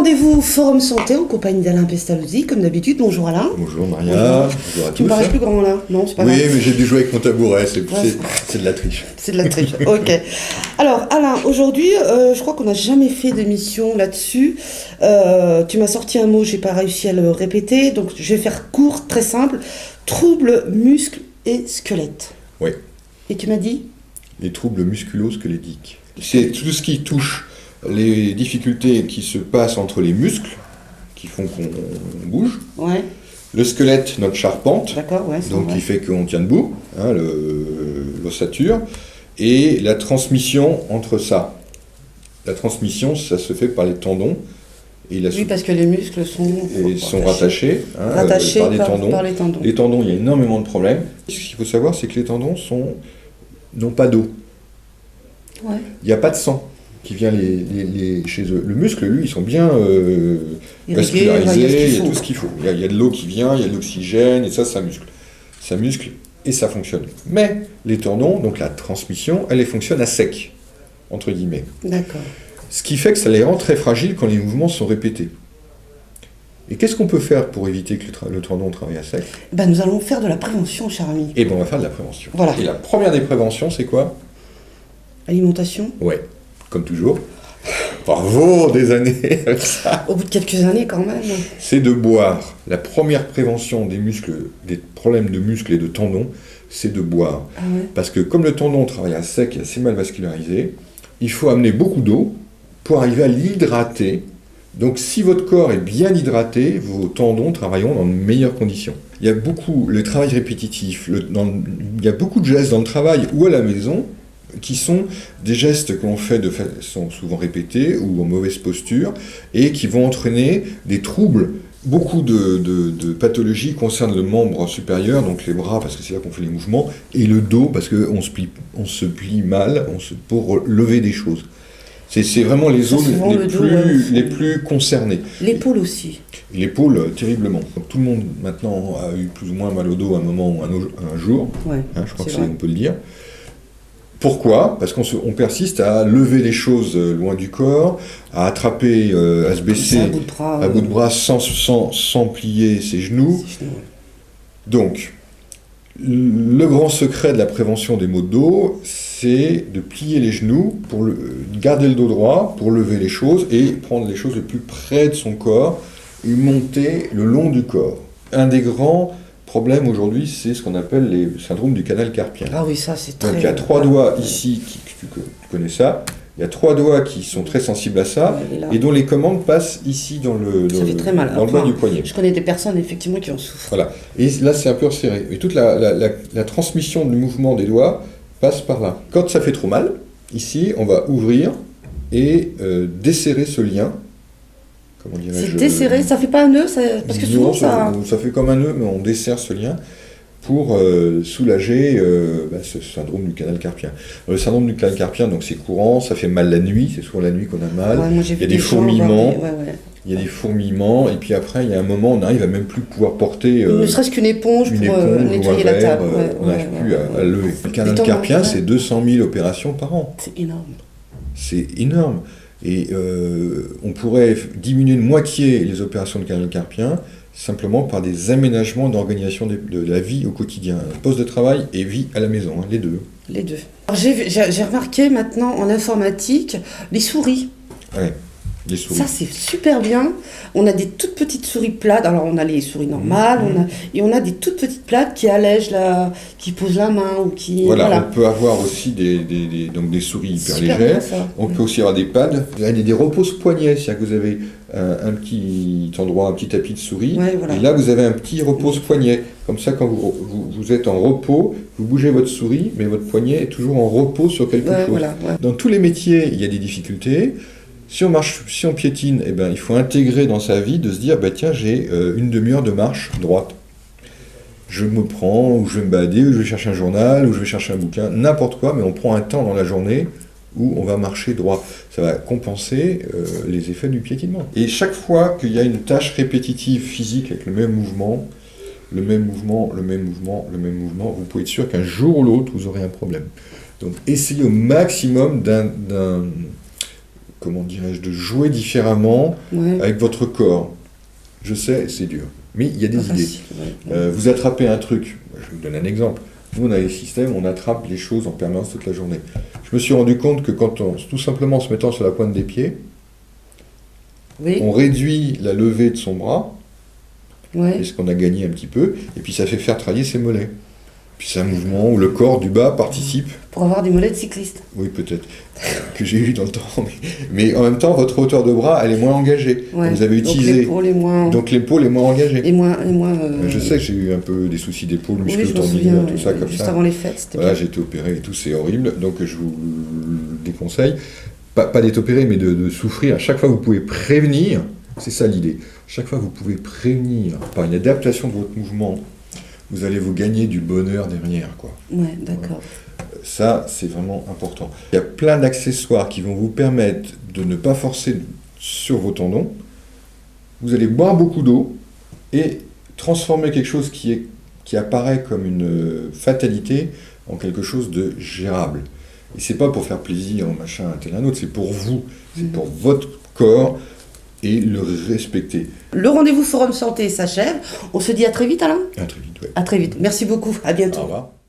rendez-vous Forum Santé en compagnie d'Alain Pestalozzi, comme d'habitude. Bonjour Alain. Bonjour Maria. Bonjour à Tu me tous. parais plus grand là? Non, c'est pas grave. Oui, mais j'ai dû jouer avec mon tabouret, c'est de la triche. C'est de la triche, ok. Alors Alain, aujourd'hui, je crois qu'on n'a jamais fait d'émission là-dessus. Tu m'as sorti un mot, j'ai pas réussi à le répéter, donc je vais faire court, très simple. Troubles muscles et squelette. Oui. Et tu m'as dit? Les troubles musculo-squelettiques. C'est tout ce qui touche les difficultés qui se passent entre les muscles, qui font qu'on bouge. Ouais. Le squelette, notre charpente, D'accord, ouais. donc vrai. qui fait qu'on tient debout, hein, l'ossature, et la transmission entre ça. La transmission, ça se fait par les tendons. Et Oui, parce que les muscles sont rattachés, rattachés par les tendons. Les tendons, il y a énormément de problèmes. Ce qu'il faut savoir, c'est que les tendons n'ont pas d'eau. Ouais. Il n'y a pas de sang qui vient chez eux. Le muscle, lui, ils sont bien vascularisés, il y a tout ce qu'il faut. Il y a de l'eau qui vient, il y a de l'oxygène, et ça muscle. Ça muscle et ça fonctionne. Mais les tendons, donc la transmission, elle fonctionne à sec, entre guillemets. D'accord. Ce qui fait que ça les rend très fragiles quand les mouvements sont répétés. Et qu'est-ce qu'on peut faire pour éviter que le tendon travaille à sec? Nous allons faire de la prévention, cher ami. Et on va faire de la prévention. Voilà. Et la première des préventions, c'est quoi? Alimentation? Ouais, comme toujours. Bravo, des années avec ça. Au bout de quelques années, quand même. C'est de boire. La première prévention des muscles, des problèmes de muscles et de tendons, c'est de boire. Ah ouais. Parce que comme le tendon travaille à sec et assez mal vascularisé, il faut amener beaucoup d'eau pour arriver à l'hydrater. Donc si votre corps est bien hydraté, vos tendons travailleront dans de meilleures conditions. Il y a beaucoup, le travail répétitif, il y a beaucoup de gestes dans le travail ou à la maison qui sont des gestes que l'on fait de façon souvent répétée ou en mauvaise posture et qui vont entraîner des troubles. Beaucoup de pathologies concernent le membre supérieur, donc les bras parce que c'est là qu'on fait les mouvements, et le dos parce qu'on se plie mal pour lever des choses. C'est vraiment les zones les plus concernées. L'épaule aussi. L'épaule, terriblement. Donc, tout le monde maintenant a eu plus ou moins mal au dos à un moment ou un jour. Ouais, je crois on peut le dire. Pourquoi? Parce qu'on persiste à lever les choses loin du corps, à attraper, à se baisser à bout de bras sans plier ses genoux. Donc, le grand secret de la prévention des maux de dos, c'est de plier les genoux pour garder le dos droit, pour lever les choses et prendre les choses le plus près de son corps et monter le long du corps. Un des grands problèmes aujourd'hui, c'est ce qu'on appelle les syndromes du canal carpien. Ah oui, ça c'est très... Donc il y a 3 doigts ici, tu connais ça, il y a 3 doigts qui sont très sensibles à ça, et dont les commandes passent ici dans le bas du poignet. Je connais des personnes effectivement qui en souffrent. Voilà, et là c'est un peu resserré. Et toute la transmission du mouvement des doigts passe par là. Quand ça fait trop mal, ici on va ouvrir et desserrer ce lien. C'est desserré, ça fait pas un nœud parce que souvent ça fait comme un nœud, mais on desserre ce lien pour soulager ce syndrome du canal carpien. Alors, le syndrome du canal carpien, donc c'est courant, ça fait mal la nuit, c'est souvent la nuit qu'on a mal. Ouais, moi, il y a des fourmillements. Il y a des fourmillements, et puis après, il y a un moment, on arrive à même plus pouvoir porter... ne serait-ce qu'une éponge pour nettoyer la table. On n'arrive plus à lever. Le canal carpien, c'est 200 000 opérations par an. C'est énorme. C'est énorme. Et on pourrait diminuer de moitié les opérations de canal carpien simplement par des aménagements d'organisation de la vie au quotidien. Poste de travail et vie à la maison, les deux. Les deux. J'ai remarqué maintenant en informatique les souris. Ouais. Les souris. Ça, c'est super bien. On a des toutes petites souris plates. Alors, on a les souris normales, on a des toutes petites plates qui allègent, qui posent la main ou qui... Voilà. On peut avoir aussi des souris hyper légères. On peut aussi avoir des pads. Il y a des repose-poignets, c'est-à-dire que vous avez un petit endroit, un petit tapis de souris, et là, vous avez un petit repose-poignet. Comme ça, quand vous êtes en repos, vous bougez votre souris, mais votre poignet est toujours en repos sur quelque chose. Dans tous les métiers, il y a des difficultés. Si on piétine, il faut intégrer dans sa vie de se dire, tiens, j'ai une demi-heure de marche droite. Je me prends, ou je vais me balader, ou je vais chercher un journal, ou je vais chercher un bouquin, n'importe quoi, mais on prend un temps dans la journée où on va marcher droit. Ça va compenser les effets du piétinement. Et chaque fois qu'il y a une tâche répétitive physique avec le même mouvement, vous pouvez être sûr qu'un jour ou l'autre, vous aurez un problème. Donc essayez au maximum comment dirais-je, de jouer différemment avec votre corps. Je sais, c'est dur. Mais il y a des idées. Vous attrapez un truc, je vous donne un exemple. Nous, on a les systèmes, on attrape les choses en permanence toute la journée. Je me suis rendu compte que quand on, tout simplement en se mettant sur la pointe des pieds, on réduit la levée de son bras, et ce qu'on a gagné un petit peu, et puis ça fait faire travailler ses mollets. Puis c'est un mouvement où le corps du bas participe. Pour avoir des mollets de cycliste. Oui, peut-être, que j'ai eu dans le temps. Mais en même temps, votre hauteur de bras, elle est moins engagée. Vous avez utilisé. Donc l'épaule est moins engagée. Je sais que j'ai eu un peu des soucis d'épaule, musculo-tendineux, tout ça comme juste ça. Avant les fêtes, c'était voilà, j'ai été opéré et tout, c'est horrible. Donc je vous le déconseille. Pas d'être opéré, mais de souffrir. À chaque fois, vous pouvez prévenir. C'est ça l'idée. Chaque fois, vous pouvez prévenir par une adaptation de votre mouvement. Vous allez vous gagner du bonheur derrière, quoi. Ouais, d'accord. Ça, c'est vraiment important. Il y a plein d'accessoires qui vont vous permettre de ne pas forcer sur vos tendons. Vous allez boire beaucoup d'eau et transformer quelque chose qui apparaît comme une fatalité en quelque chose de gérable. Et c'est pas pour faire plaisir au machin un tel un autre, c'est pour vous, c'est pour votre corps et le respecter. Le rendez-vous Forum Santé s'achève. On se dit à très vite, Alain ? À très vite, oui. À très vite. Merci beaucoup. À bientôt. Au revoir.